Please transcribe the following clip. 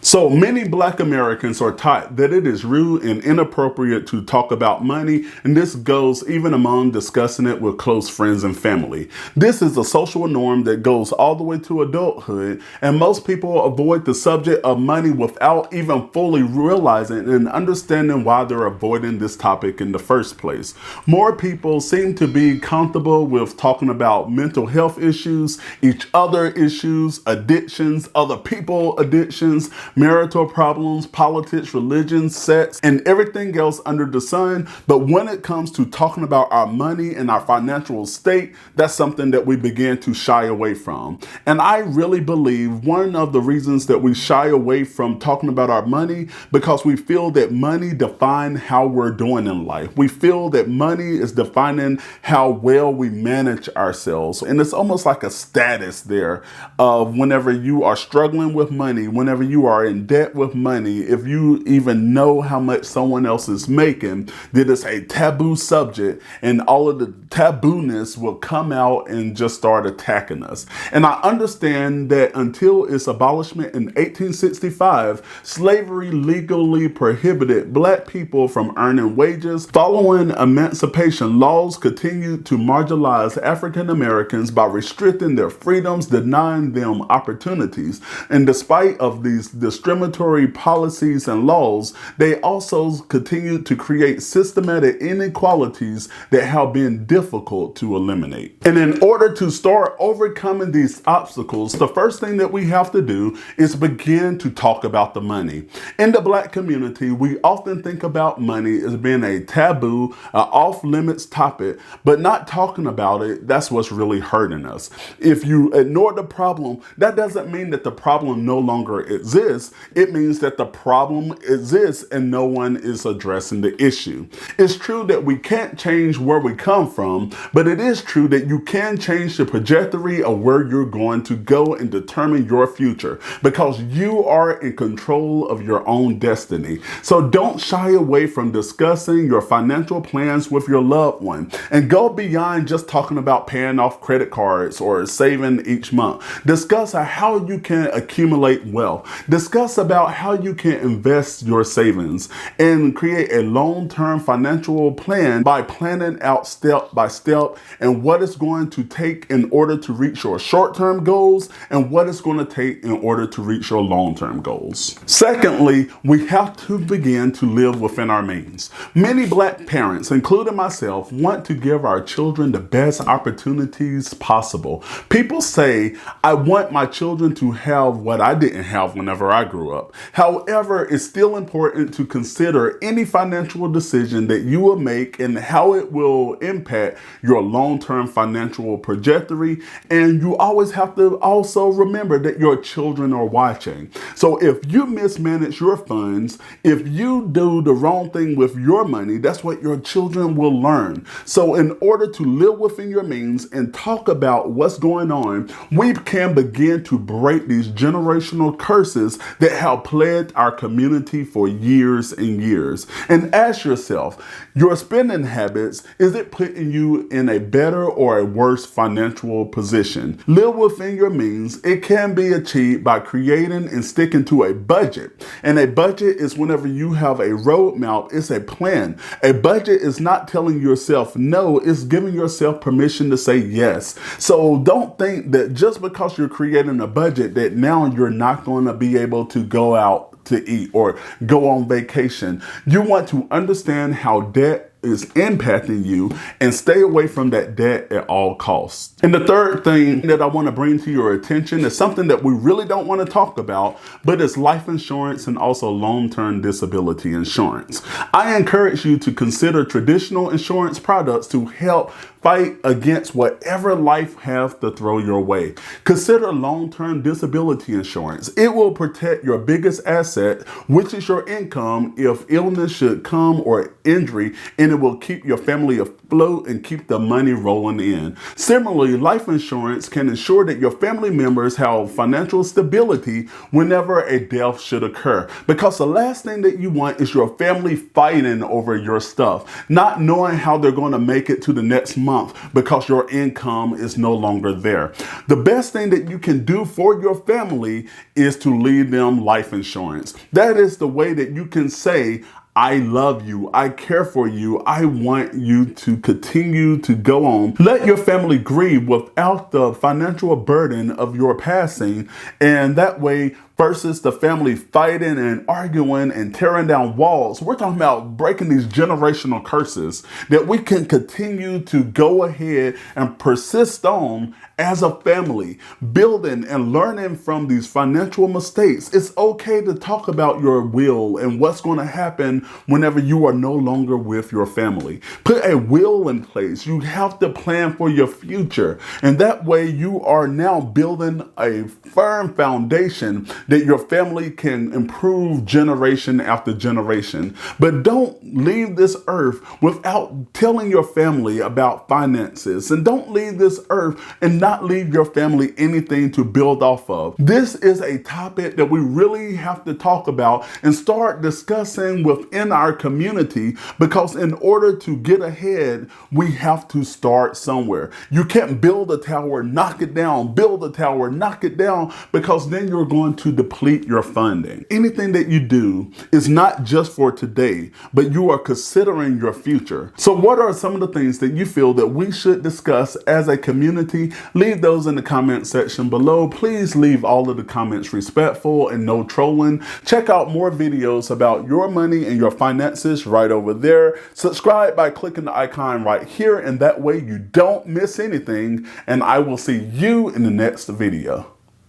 So many Black Americans are taught that it is rude and inappropriate to talk about money, and this goes even among discussing it with close friends and family. This is a social norm that goes all the way to adulthood, and most people avoid the subject of money without even fully realizing and understanding why they're avoiding this topic in the first place. More people seem to be comfortable with talking about mental health issues, each other issues, addictions, other people addictions, marital problems, politics, religion, sex, and everything else under the sun. But when it comes to talking about our money and our financial state, that's something that we begin to shy away from. And I really believe one of the reasons that we shy away from talking about our money, because we feel that money defines how we're doing in life. We feel that money is defining how well we manage ourselves. And it's almost like a status there of whenever you are struggling with money, whenever you are in debt with money, if you even know how much someone else is making, that it's a taboo subject, and all of the tabooness will come out and just start attacking us. And I understand that until its abolishment in 1865, slavery legally prohibited Black people from earning wages. Following emancipation, laws continued to marginalize African Americans by restricting their freedoms, denying them opportunities. And despite of these discriminatory policies and laws, they also continue to create systematic inequalities that have been difficult to eliminate. And in order to start overcoming these obstacles, the first thing that we have to do is begin to talk about the money. In the Black community, we often think about money as being a taboo, an off-limits topic, but not talking about it, that's what's really hurting us. If you ignore the problem, that doesn't mean that the problem no longer exists. It means that the problem exists and no one is addressing the issue. It's true that we can't change where we come from, but it is true that you can change the trajectory of where you're going to go and determine your future, because you are in control of your own destiny. So don't shy away from discussing your financial plans with your loved one, and go beyond just talking about paying off credit cards or saving each month. Discuss how you can accumulate wealth. Discuss about how you can invest your savings and create a long-term financial plan by planning out step by step and what it's going to take in order to reach your short-term goals and what it's going to take in order to reach your long-term goals. Secondly, we have to begin to live within our means. Many Black parents, including myself, want to give our children the best opportunities possible. People say, I want my children to have what I didn't have whenever I grew up. However, it's still important to consider any financial decision that you will make and how it will impact your long-term financial trajectory. And you always have to also remember that your children are watching. So if you mismanage your funds, if you do the wrong thing with your money, that's what your children will learn. So in order to live within your means and talk about what's going on, we can begin to break these generational curses that have plagued our community for years and years. And ask yourself, your spending habits, is it putting you in a better or a worse financial position? Live within your means. It can be achieved by creating and sticking to a budget. And a budget is whenever you have a roadmap, it's a plan. A budget is not telling yourself no, it's giving yourself permission to say yes. So don't think that just because you're creating a budget that now you're not going to be able to go out to eat or go on vacation. You want to understand how debt is impacting you and stay away from that debt at all costs. And the third thing that I want to bring to your attention is something that we really don't want to talk about, but it's life insurance and also long-term disability insurance. I encourage you to consider traditional insurance products to help fight against whatever life has to throw your way. Consider long-term disability insurance. It will protect your biggest asset, which is your income, if illness should come or injury, and it will keep your family afloat and keep the money rolling in. Similarly, life insurance can ensure that your family members have financial stability whenever a death should occur. Because the last thing that you want is your family fighting over your stuff, not knowing how they're going to make it to the next month month because your income is no longer there. The best thing that you can do for your family is to leave them life insurance. That is the way that you can say, I love you. I care for you. I want you to continue to go on. Let your family grieve without the financial burden of your passing. And that way, versus the family fighting and arguing and tearing down walls, we're talking about breaking these generational curses that we can continue to go ahead and persist on as a family, building and learning from these financial mistakes. It's okay to talk about your will and what's going to happen whenever you are no longer with your family. Put a will in place. You have to plan for your future. And that way you are now building a firm foundation that your family can improve generation after generation. But don't leave this earth without telling your family about finances. And don't leave this earth and not leave your family anything to build off of. This is a topic that we really have to talk about and start discussing within our community, because in order to get ahead, we have to start somewhere. You can't build a tower, knock it down, build a tower, knock it down, because then you're going to deplete your funding. Anything that you do is not just for today, but you are considering your future. So what are some of the things that you feel that we should discuss as a community? Leave those in the comment section below. Please leave all of the comments respectful and no trolling. Check out more videos about your money and your finances right over there. Subscribe by clicking the icon right here, and that way you don't miss anything. And I will see you in the next video.